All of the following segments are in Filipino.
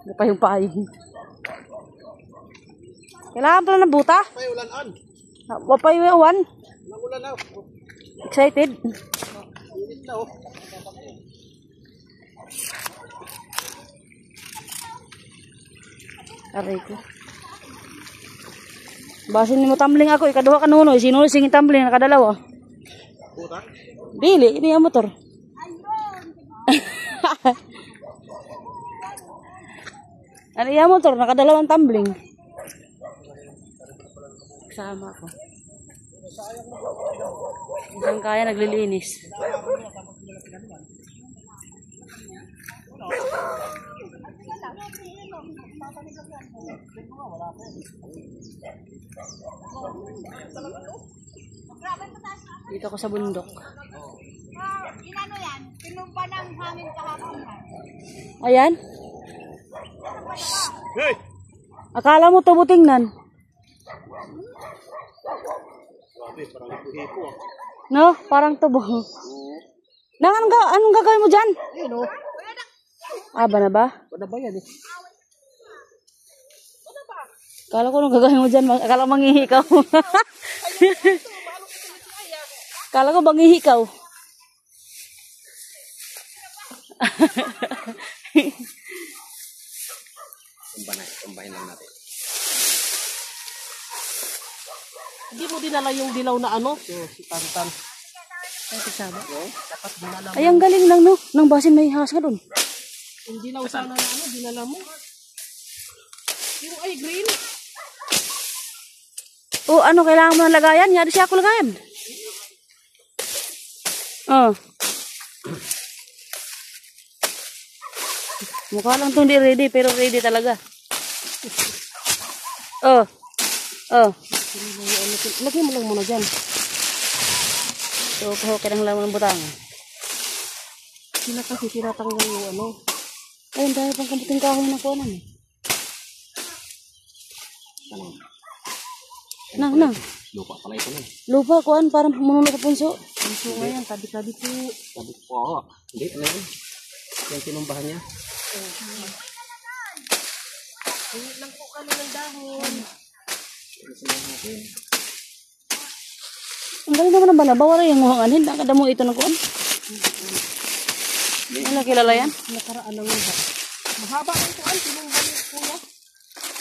Ano pa yung paing? Kailangan pala ng buta? Ay, ulan-an. Wapay yung uwan? Ulan na. Excited? Init na, oh. Aray ko. Basin mo tumbling ako, ikaduha ka nuno, sino singin tumbling, nakadalawa. Puta? Dili, ini ang motor. Ano yung motor, nakadalawang tumbling. Kasama ko. Hanggang kaya naglilinis. Dito ako sa bundok. Inano yan? Pinumpa ng hangin kahapon. Ayan. Hey! Akala mo tubo tingnan. Grabe, parang hipo, ah. No? Parang tubo. Nang anong gagawin mo dyan? Ayun, oh. Ah, ba na ba? Ano ba yan, eh? Akala ko anong gagawin mo dyan. Akala ko manghihi ikaw. Akala ko bangihi ikaw. Tumbahin lang natin. Hindi mo dinala yung dilaw na ano? Si Tantan. Ay, kasama. Dapat dinala mo. Ay, ang galing lang, no? Nang basin may hasa ka dun. Yung dilaw sana na ano, dinala mo. Yung ay green. Oh, ano, kailangan mo ng lagayan? Yari siya ako lagayan. Oh. Mukha lang itong di ready, pero ready talaga. Oh. Oh. Lagyan mo lang muna dyan. So, kailangan lang ng butang. Sila kasi tinatanggal yung ano. Ayun, dahil pang kamuting kahoy na kuwanan eh. Nang. Lupa pala ito na. Lupa, kuwan, parang manunod sa punso. So ngayon, tabi-tabi po. Sabi ko, oh. Hindi, ano yun? Yung tinumbahan niya. Ngayon lang po kami ng dahon. Ang galing naman ng balabaw, wala yung muhanganin. Nakada mo ito ng kuwan. Hindi nila kilala yan. Nakaraan lang yun. Mahaba ang kuwan, tinumban yung kuya.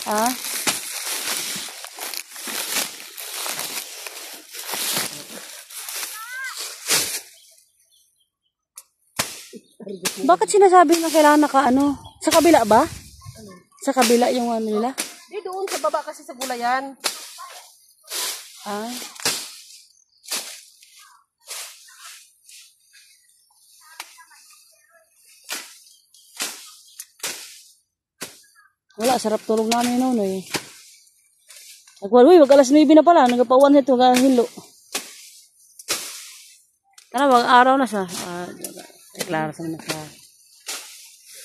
Ah. Bakit sinasabi na kailangan naka-ano? Sa kabila ba? Sa kabila yung ano nila? Di doon sa baba kasi sa gulayan. Ah. Wala, sarap tulog namin noon eh. Uy, wag alas 9 na pala. Nagapawan ito, hilo. Tara, wag araw na siya. Deklara sa mga sa...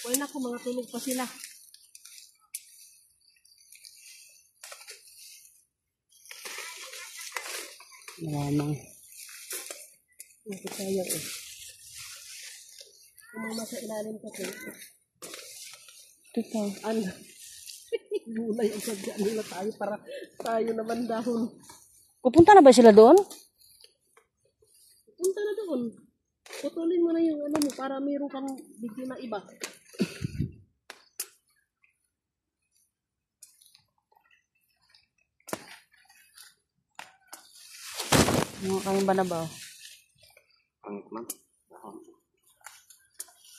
Uy naku, mga tulog pa sila. Malamang. Hindi kaya eh. Kumama sa ilalim ka po. Ito. Ano? Gulay ang sadya nila tayo para tayo naman dahon. Pupunta na ba sila doon? Punta na doon. Putulin mo na yung ano mo para mayroon kang video na iba. Mga kayong ba na ba? Pangit man.